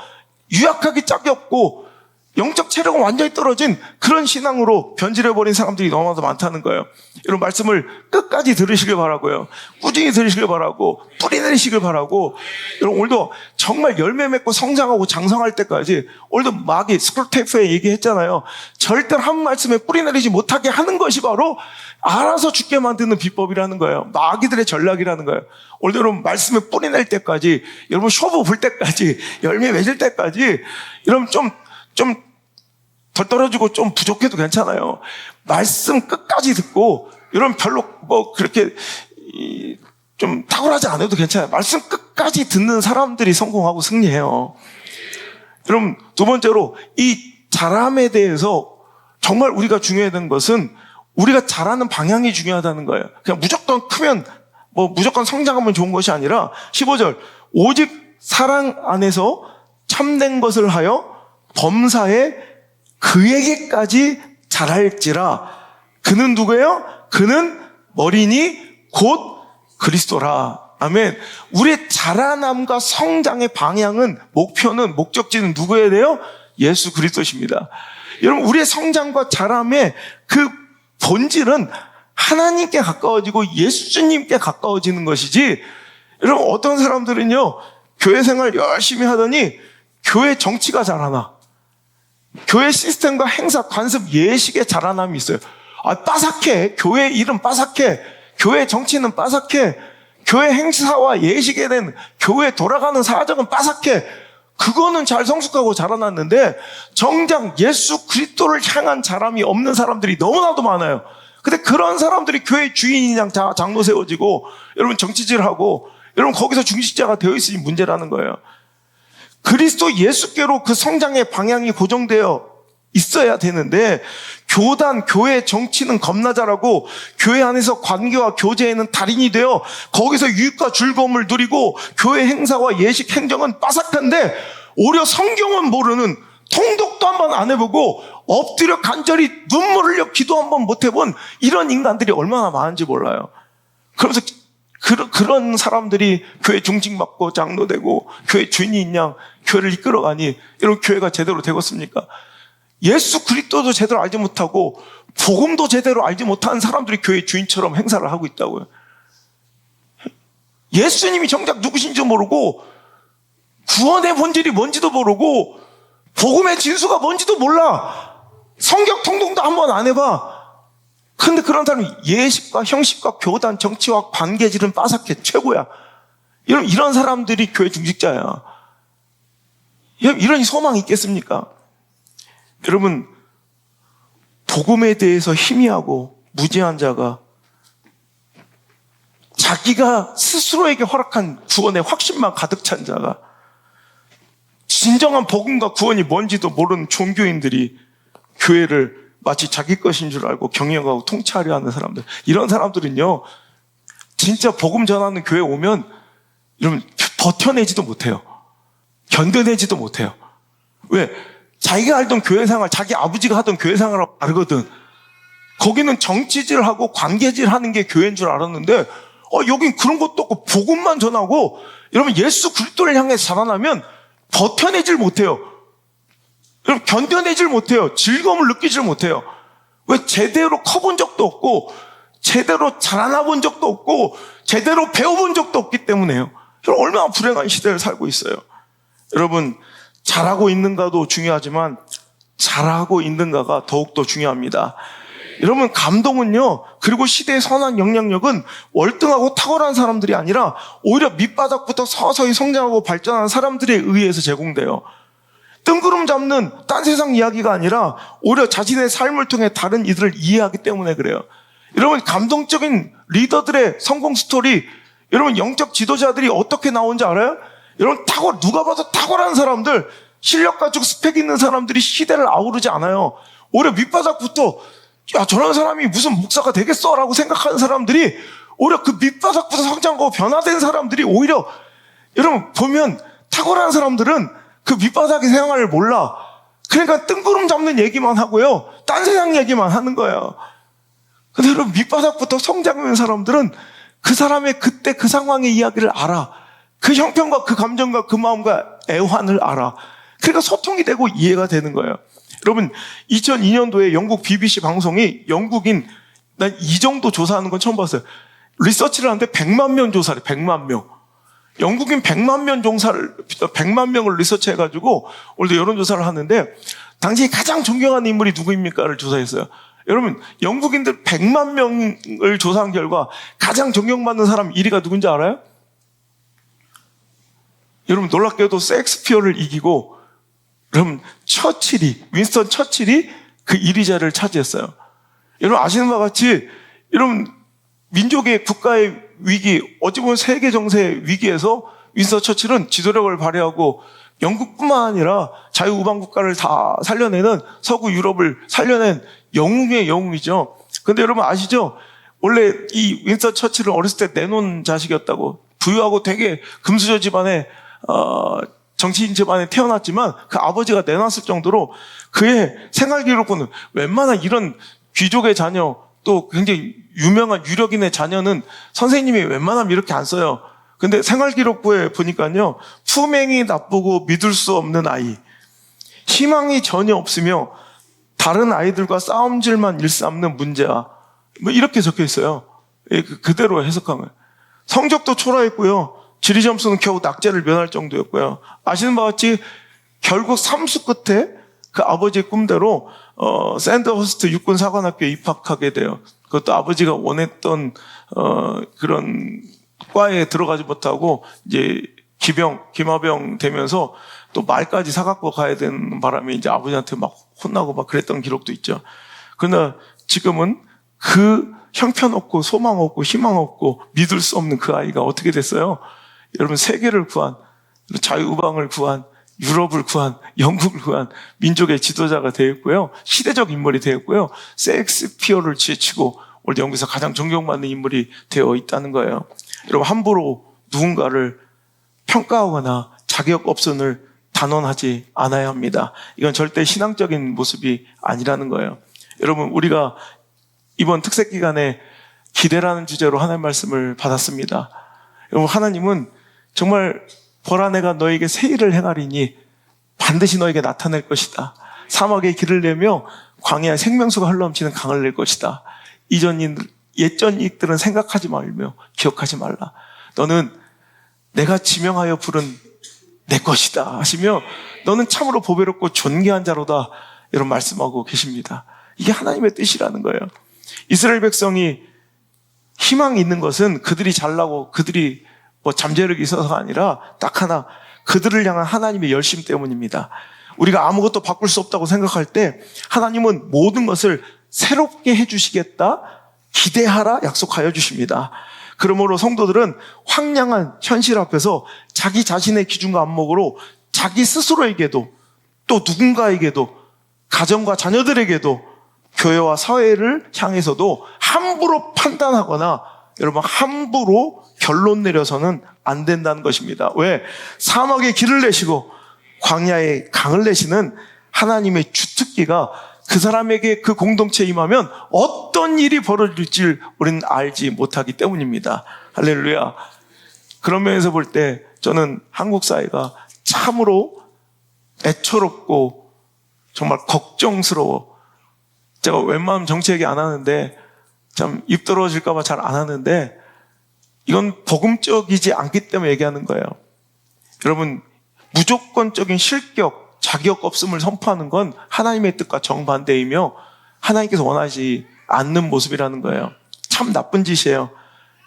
유약하기 짝이 없고 영적 체력은 완전히 떨어진 그런 신앙으로 변질해버린 사람들이 너무나도 많다는 거예요. 이런 말씀을 끝까지 들으시길 바라고요. 꾸준히 들으시길 바라고 뿌리 내리시길 바라고, 여러분 오늘도 정말 열매 맺고 성장하고 장성할 때까지, 오늘도 마귀 스크루테이프에 얘기했잖아요. 절대로 한 말씀에 뿌리 내리지 못하게 하는 것이 바로 알아서 죽게 만드는 비법이라는 거예요. 마귀들의 전략이라는 거예요. 오늘도 여러분 말씀에 뿌리 낼 때까지, 여러분 쇼부 불 때까지, 열매 맺을 때까지, 여러분 좀 덜 떨어지고 좀 부족해도 괜찮아요. 말씀 끝까지 듣고, 여러분 별로 뭐 그렇게 좀 탁월하지 않아도 괜찮아요. 말씀 끝까지 듣는 사람들이 성공하고 승리해요. 여러분 두 번째로 이 자람에 대해서 정말 우리가 중요하다는 것은 우리가 자라는 방향이 중요하다는 거예요. 그냥 무조건 크면 뭐 무조건 성장하면 좋은 것이 아니라 15절 오직 사랑 안에서 참된 것을 하여 범사에 그에게까지 자랄지라. 그는 누구예요? 그는 머리니 곧 그리스도라. 아멘. 우리의 자라남과 성장의 방향은, 목표는, 목적지는 누구여야 돼요? 예수 그리스도십니다. 여러분, 우리의 성장과 자람의 그 본질은 하나님께 가까워지고 예수님께 가까워지는 것이지, 여러분, 어떤 사람들은요, 교회 생활 열심히 하더니 교회 정치가 자라나, 교회 시스템과 행사, 관습, 예식에 자라남이 있어요. 빠삭해. 교회 이름 빠삭해. 교회 정치는 빠삭해. 교회 행사와 예식에 대한 교회 돌아가는 사정은 빠삭해. 그거는 잘 성숙하고 자라났는데 정작 예수 그리스도를 향한 자람이 없는 사람들이 너무나도 많아요. 근데 그런 사람들이 교회 주인이랑 장로 세워지고, 여러분 정치질하고, 여러분 거기서 중직자가 되어 있으니 문제라는 거예요. 그리스도 예수께로 그 성장의 방향이 고정되어 있어야 되는데, 교단, 교회 정치는 겁나 잘하고 교회 안에서 관계와 교제에는 달인이 되어 거기서 유익과 즐거움을 누리고 교회 행사와 예식 행정은 빠삭한데, 오히려 성경은 모르는, 통독도 한번 안 해보고 엎드려 간절히 눈물 흘려 기도 한번 못 해본 이런 인간들이 얼마나 많은지 몰라요. 그러면서 그런 사람들이 교회 중직받고 장로되고 교회 주인인 양 교회를 이끌어가니, 이런 교회가 제대로 되겠습니까? 예수 그리스도도 제대로 알지 못하고 복음도 제대로 알지 못하는 사람들이 교회 주인처럼 행사를 하고 있다고요. 예수님이 정작 누구신지 모르고, 구원의 본질이 뭔지도 모르고, 복음의 진수가 뭔지도 몰라. 성경 통독도 한번 안 해봐. 근데 그런 사람이 예식과 형식과 교단, 정치와 관계질은 빠삭해. 최고야. 이런 사람들이 교회 중직자야. 이런 소망이 있겠습니까? 여러분, 복음에 대해서 희미하고 무지한 자가 자기가 스스로에게 허락한 구원의 확신만 가득 찬 자가, 진정한 복음과 구원이 뭔지도 모르는 종교인들이 교회를 마치 자기 것인 줄 알고 경영하고 통치하려 하는 사람들, 이런 사람들은요 진짜 복음 전하는 교회 오면 여러분 버텨내지도 못해요. 견뎌내지도 못해요. 왜? 자기가 알던 교회 생활, 자기 아버지가 하던 교회 생활하고 다르거든. 거기는 정치질하고 관계질하는 게 교회인 줄 알았는데 여긴 그런 것도 없고 복음만 전하고, 여러분 예수 그리스도를 향해 자라나면 버텨내질 못해요. 여러분 견뎌내질 못해요. 즐거움을 느끼질 못해요. 왜? 제대로 커본 적도 없고 제대로 자라나 본 적도 없고 제대로 배워본 적도 없기 때문에요. 여러분 얼마나 불행한 시대를 살고 있어요. 여러분, 잘하고 있는가도 중요하지만 잘하고 있는가가 더욱더 중요합니다. 여러분, 감동은요, 그리고 시대의 선한 영향력은 월등하고 탁월한 사람들이 아니라 오히려 밑바닥부터 서서히 성장하고 발전하는 사람들에 의해서 제공돼요. 뜬구름 잡는 딴 세상 이야기가 아니라 오히려 자신의 삶을 통해 다른 이들을 이해하기 때문에 그래요. 여러분, 감동적인 리더들의 성공 스토리, 여러분 영적 지도자들이 어떻게 나온지 알아요? 여러분, 누가 봐도 탁월한 사람들, 실력 가지고 스펙 있는 사람들이 시대를 아우르지 않아요. 오히려 밑바닥부터 저런 사람이 무슨 목사가 되겠어 라고 생각하는 사람들이, 오히려 그 밑바닥부터 성장하고 변화된 사람들이, 오히려 여러분 보면 탁월한 사람들은 그 밑바닥의 생활을 몰라. 그러니까 뜬구름 잡는 얘기만 하고요, 딴 세상 얘기만 하는 거예요. 근데 여러분, 밑바닥부터 성장하는 사람들은 그 사람의 그때 그 상황의 이야기를 알아. 그 형편과 그 감정과 그 마음과 애환을 알아. 그러니까 소통이 되고 이해가 되는 거예요. 여러분, 2002년도에 영국 BBC 방송이 영국인, 난 이 정도 조사하는 건 처음 봤어요. 리서치를 하는데 100만 명 조사를, 100만 명. 영국인 100만 명을 리서치 해가지고 오늘도 여론조사를 하는데, 당시 가장 존경하는 인물이 누구입니까를 조사했어요. 여러분, 영국인들 100만 명을 조사한 결과 가장 존경받는 사람 1위가 누군지 알아요? 여러분, 놀랍게도 셰익스피어를 이기고, 여러분, 윈스턴 처칠이 그 1위 자리를 차지했어요. 여러분, 아시는 바와 같이, 여러분, 민족의 국가의 위기, 어찌 보면 세계 정세의 위기에서 윈스턴 처칠은 지도력을 발휘하고 영국뿐만 아니라 자유우방 국가를 다 살려내는, 서구 유럽을 살려낸 영웅의 영웅이죠. 근데 여러분 아시죠? 원래 이 윈스턴 처칠은 어렸을 때 내놓은 자식이었다고. 부유하고 되게 금수저 집안에 정치인 집안에 태어났지만 그 아버지가 내놨을 정도로 그의 생활기록부는 웬만한 이런 귀족의 자녀 또 굉장히 유명한 유력인의 자녀는 선생님이 웬만하면 이렇게 안 써요. 근데 생활기록부에 보니까요, 품행이 나쁘고 믿을 수 없는 아이, 희망이 전혀 없으며 다른 아이들과 싸움질만 일삼는 문제아, 뭐 이렇게 적혀 있어요. 그대로 해석한 거예요. 성적도 초라했고요. 지리 점수는 겨우 낙제를 면할 정도였고요. 아시는 바와 같이 결국 삼수 끝에 그 아버지의 꿈대로 샌더허스트 육군 사관학교에 입학하게 돼요. 그것도 아버지가 원했던 그런 과에 들어가지 못하고 이제 기마병 되면서 또 말까지 사갖고 가야 되는 바람에 이제 아버지한테 막 혼나고 막 그랬던 기록도 있죠. 그러나 지금은 그 형편없고 소망 없고 희망 없고 믿을 수 없는 그 아이가 어떻게 됐어요? 여러분, 세계를 구한, 자유우방을 구한, 유럽을 구한, 영국을 구한 민족의 지도자가 되었고요. 시대적 인물이 되었고요. 셰익스피어를 제치고 오늘 영국에서 가장 존경받는 인물이 되어 있다는 거예요. 여러분, 함부로 누군가를 평가하거나 자격 없음을 단언하지 않아야 합니다. 이건 절대 신앙적인 모습이 아니라는 거예요. 여러분, 우리가 이번 특색 기간에 기대라는 주제로 하나님 말씀을 받았습니다. 여러분, 하나님은 정말 보라, 내가 너에게 새 일을 행하리니 반드시 너에게 나타낼 것이다. 사막에 길을 내며 광야에 생명수가 흘러넘치는 강을 낼 것이다. 옛전 이익들은 생각하지 말며 기억하지 말라. 너는 내가 지명하여 부른 내 것이다 하시며 너는 참으로 보배롭고 존귀한 자로다, 이런 말씀하고 계십니다. 이게 하나님의 뜻이라는 거예요. 이스라엘 백성이 희망이 있는 것은 그들이 잘나고 그들이 뭐 잠재력이 있어서가 아니라 딱 하나, 그들을 향한 하나님의 열심 때문입니다. 우리가 아무것도 바꿀 수 없다고 생각할 때 하나님은 모든 것을 새롭게 해주시겠다, 기대하라 약속하여 주십니다. 그러므로 성도들은 황량한 현실 앞에서 자기 자신의 기준과 안목으로 자기 스스로에게도 또 누군가에게도 가정과 자녀들에게도 교회와 사회를 향해서도 함부로 판단하거나 여러분 함부로 결론 내려서는 안 된다는 것입니다. 왜? 사막에 길을 내시고 광야에 강을 내시는 하나님의 주특기가 그 사람에게 그 공동체에 임하면 어떤 일이 벌어질지 우리는 알지 못하기 때문입니다. 할렐루야. 그런 면에서 볼 때 저는 한국 사회가 참으로 애처롭고 정말 걱정스러워. 제가 웬만하면 정치 얘기 안 하는데 참 입 더러워질까 봐 잘 안 하는데 이건 복음적이지 않기 때문에 얘기하는 거예요. 여러분, 무조건적인 실격, 자격 없음을 선포하는 건 하나님의 뜻과 정반대이며 하나님께서 원하지 않는 모습이라는 거예요. 참 나쁜 짓이에요.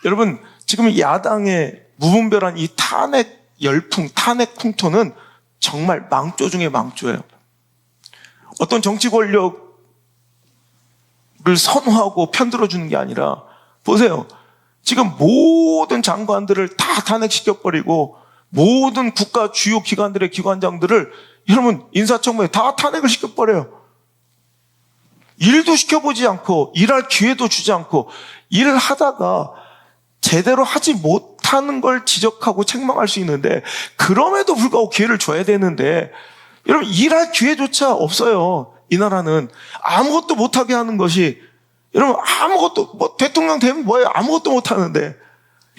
여러분, 지금 야당의 무분별한 이 탄핵 열풍, 탄핵 풍토는 정말 망조 중에 망조예요. 어떤 정치 권력을 선호하고 편들어주는 게 아니라, 보세요. 지금 모든 장관들을 다 탄핵시켜버리고 모든 국가 주요 기관들의 기관장들을 여러분 인사청문회 다 탄핵을 시켜버려요. 일도 시켜보지 않고 일할 기회도 주지 않고 일을 하다가 제대로 하지 못하는 걸 지적하고 책망할 수 있는데 그럼에도 불구하고 기회를 줘야 되는데 여러분 일할 기회조차 없어요. 이 나라는 아무것도 못하게 하는 것이 여러분 아무것도 뭐 대통령 되면 뭐예요? 아무것도 못하는데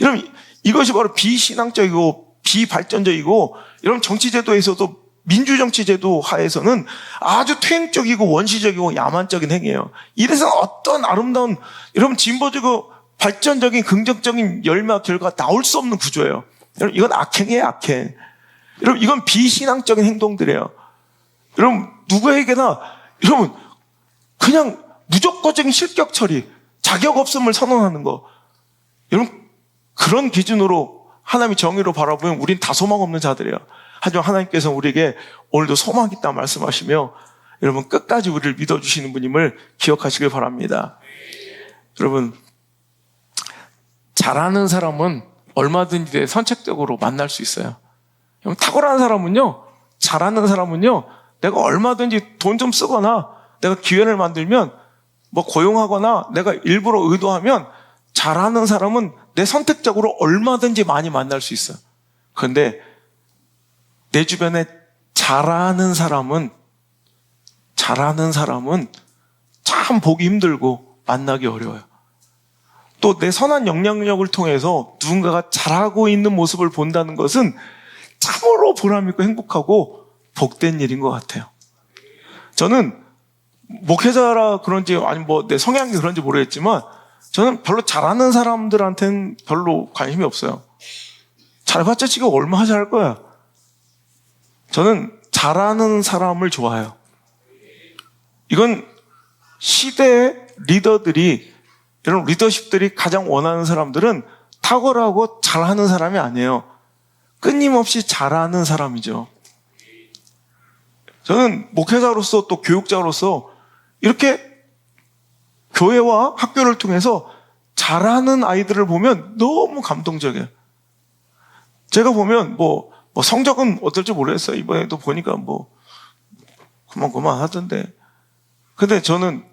여러분 이것이 바로 비신앙적이고 비발전적이고 여러분 정치제도에서도 민주정치제도 하에서는 아주 퇴행적이고 원시적이고 야만적인 행위예요. 이래서 어떤 아름다운 여러분 진보적이고 발전적인 긍정적인 열매와 결과가 나올 수 없는 구조예요. 여러분 이건 악행이에요. 악행. 여러분 이건 비신앙적인 행동들이에요. 여러분 누구에게나 여러분 그냥 무조건적인 실격 처리, 자격 없음을 선언하는 거. 여러분 그런 기준으로 하나님의 정의로 바라보면 우린 다 소망 없는 자들이에요. 하지만 하나님께서 우리에게 오늘도 소망이 있다 말씀하시며 여러분 끝까지 우리를 믿어주시는 분임을 기억하시길 바랍니다. 여러분 잘하는 사람은 얼마든지 선택적으로 만날 수 있어요. 여러분 탁월한 사람은요, 잘하는 사람은요, 내가 얼마든지 돈 좀 쓰거나 내가 기회를 만들면 뭐 고용하거나 내가 일부러 의도하면 잘하는 사람은 내 선택적으로 얼마든지 많이 만날 수 있어요. 그런데 내 주변에 잘하는 사람은 참 보기 힘들고 만나기 어려워요. 또 내 선한 영향력을 통해서 누군가가 잘하고 있는 모습을 본다는 것은 참으로 보람있고 행복하고 복된 일인 것 같아요. 저는 목회자라 그런지 아니면 뭐 내 성향이 그런지 모르겠지만 저는 별로 잘하는 사람들한테는 별로 관심이 없어요. 잘봤자 지가 얼마 잘할 거야. 저는 잘하는 사람을 좋아해요. 이건 시대의 리더들이, 여러분 리더십들이 가장 원하는 사람들은 탁월하고 잘하는 사람이 아니에요. 끊임없이 잘하는 사람이죠. 저는 목회자로서 또 교육자로서 이렇게 교회와 학교를 통해서 잘하는 아이들을 보면 너무 감동적이에요. 제가 보면 뭐 성적은 어떨지 모르겠어요. 이번에도 보니까 뭐 그만 하던데. 근데 저는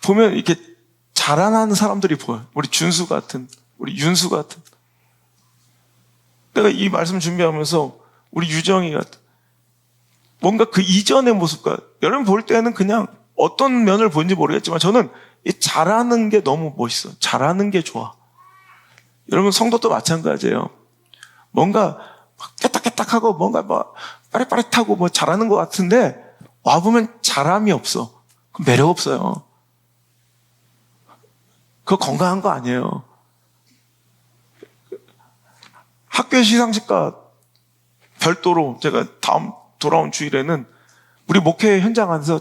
보면 이렇게 자라나는 사람들이 보여요. 우리 준수 같은, 우리 윤수 같은. 내가 이 말씀 준비하면서 우리 유정이 같은, 뭔가 그 이전의 모습과, 여러분 볼 때는 그냥 어떤 면을 보는지 모르겠지만 저는 이 잘하는 게 너무 멋있어. 잘하는 게 좋아. 여러분 성도도 마찬가지예요. 뭔가 깨딱깨딱하고 뭔가 뭐 빠릿빠릿하고 뭐 잘하는 것 같은데 와보면 잘함이 없어. 그럼 매력 없어요. 그거 건강한 거 아니에요. 학교 시상식과 별도로 제가 다음 돌아온 주일에는 우리 목회 현장 안에서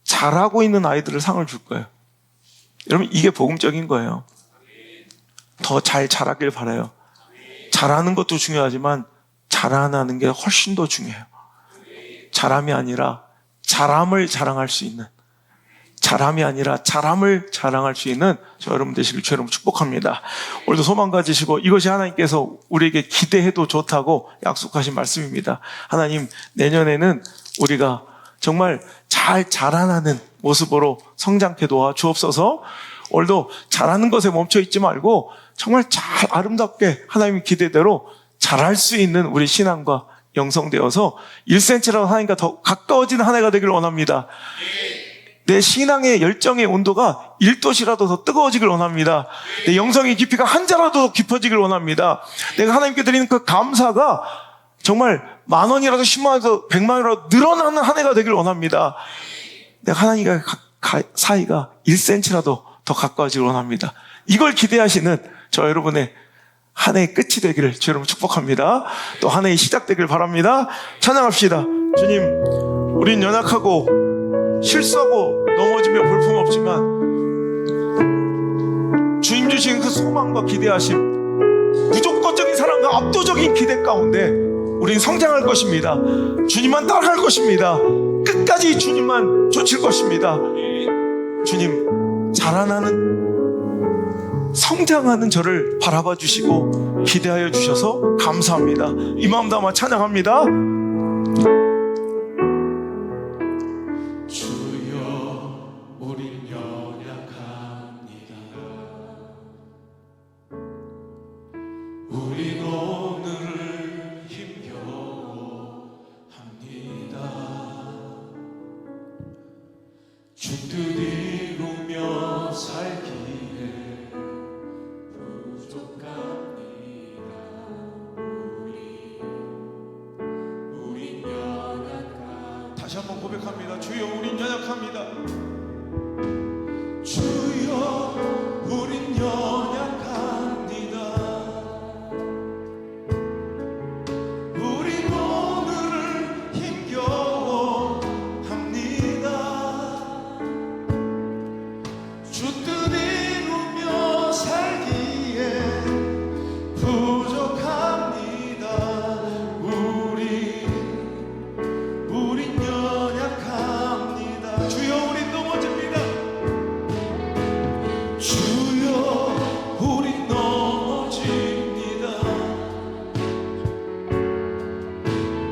잘하고 있는 아이들을 상을 줄 거예요. 여러분 이게 복음적인 거예요. 더 잘 자라길 바라요. 잘하는 것도 중요하지만 자라나는 게 훨씬 더 중요해요. 잘함이 아니라 잘함을 자랑할 수 있는, 잘함이 아니라 잘함을 자랑할 수 있는 저 여러분 되시길 주 여러분 축복합니다. 오늘도 소망 가지시고 이것이 하나님께서 우리에게 기대해도 좋다고 약속하신 말씀입니다. 하나님 내년에는 우리가 정말 잘 자라나는 모습으로 성장케 도와 주옵소서. 오늘도 잘하는 것에 멈춰 있지 말고 정말 잘 아름답게 하나님의 기대대로 잘할 수 있는 우리 신앙과 영성되어서 1cm라도 하나님과 더 가까워지는 한 해가 되길 원합니다. 내 신앙의 열정의 온도가 1도씨라도 더 뜨거워지길 원합니다. 내 영성의 깊이가 한 자라도 더 깊어지길 원합니다. 내가 하나님께 드리는 그 감사가 정말 10,000원이라도 100,000원이라도 100만원이라도 늘어나는 한 해가 되길 원합니다. 내가 하나님과 사이가 1cm라도 더 가까워지길 원합니다. 이걸 기대하시는 저 여러분의 한 해의 끝이 되기를 주 여러분 축복합니다. 또 한 해의 시작되길 바랍니다. 찬양합시다. 주님, 우린 연약하고 실수하고 넘어지며 볼품없지만 주님 주신 그 소망과 기대하심, 무조건적인 사랑과 압도적인 기대 가운데 우린 성장할 것입니다. 주님만 따라갈 것입니다. 끝까지 주님만 쫓을 것입니다. 주님, 자라나는 성장하는 저를 바라봐 주시고 기대하여 주셔서 감사합니다. 이 마음 담아 찬양합니다. 주여 우린 연약합니다. 우린 오늘을 힘겨워합니다. 주 뜻 이루며 살기에 다시 한번 고백합니다. 주여 우린 연약합니다. 주여 우린 연약합니다. 우린 오늘을 힘겨워합니다. 주 뜻 이루며 살기에 부족합니다. 우린 연약합니다. 주여 우린 넘어집니다. 주여 우린 넘어집니다.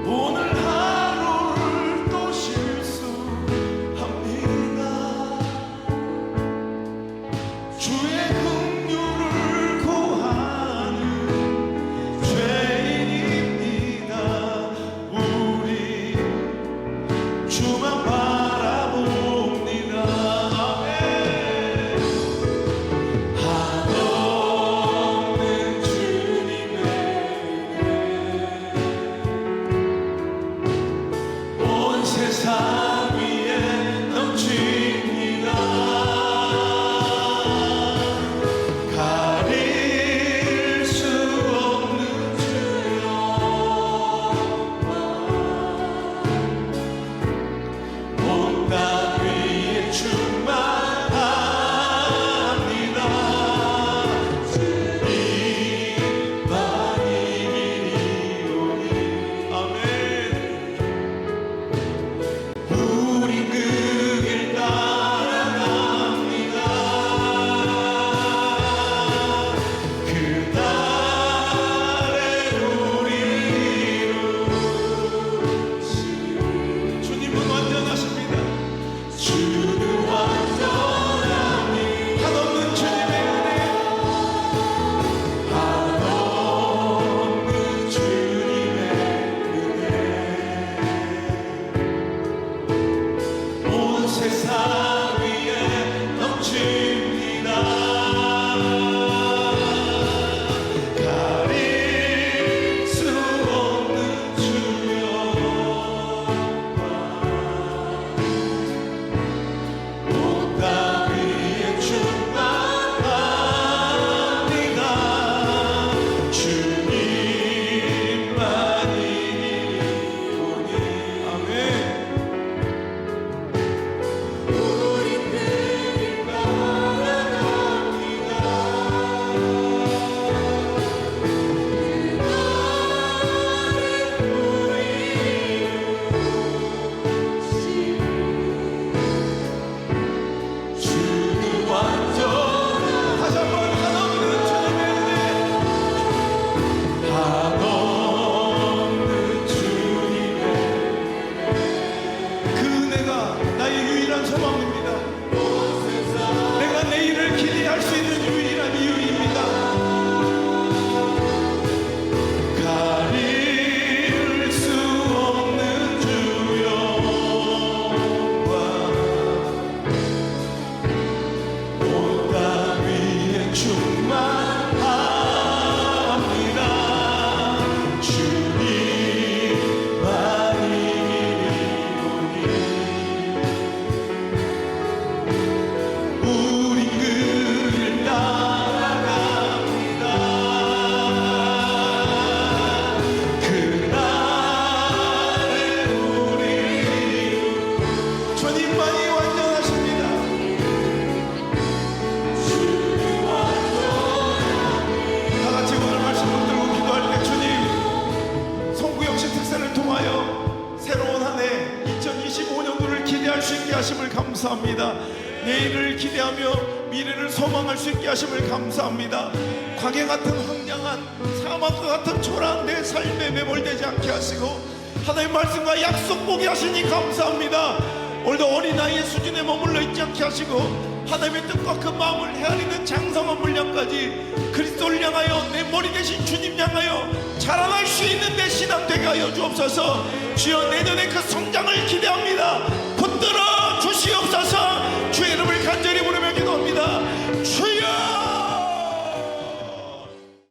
오늘 하루를 또 실수합니다. 주의 긍휼을 구하는 죄인입니다. 충만합니다. 주님만이 우리 그를 따라갑니다. 그날에 우리 주님만이 완전하십니다. 다 같이 오늘 말씀 붙들고 기도할 때 주님 성구역시 특세를 통하여 새로운 한 해 2025년도를 기대할 수 있게 하심을 감사합니다. 내일을 기대하며 미래를 소망할 수 있게 하심을 감사합니다. 광야 같은 황량한 사막과 같은 초라한 내 삶에 매몰되지 않게 하시고 하나님의 말씀과 약속 보게 하시니 감사합니다. 오늘도 어린아이의 수준에 머물러 있지 않게 하시고 하나님의 뜻과 그 마음을 헤아리는 장성한 분량까지 그리스도를 향하여 내 머리 대신 주님 향하여 자라날 수 있는 내 신앙 되게 하여 주옵소서. 주여 내년에 그 성장을 기대하며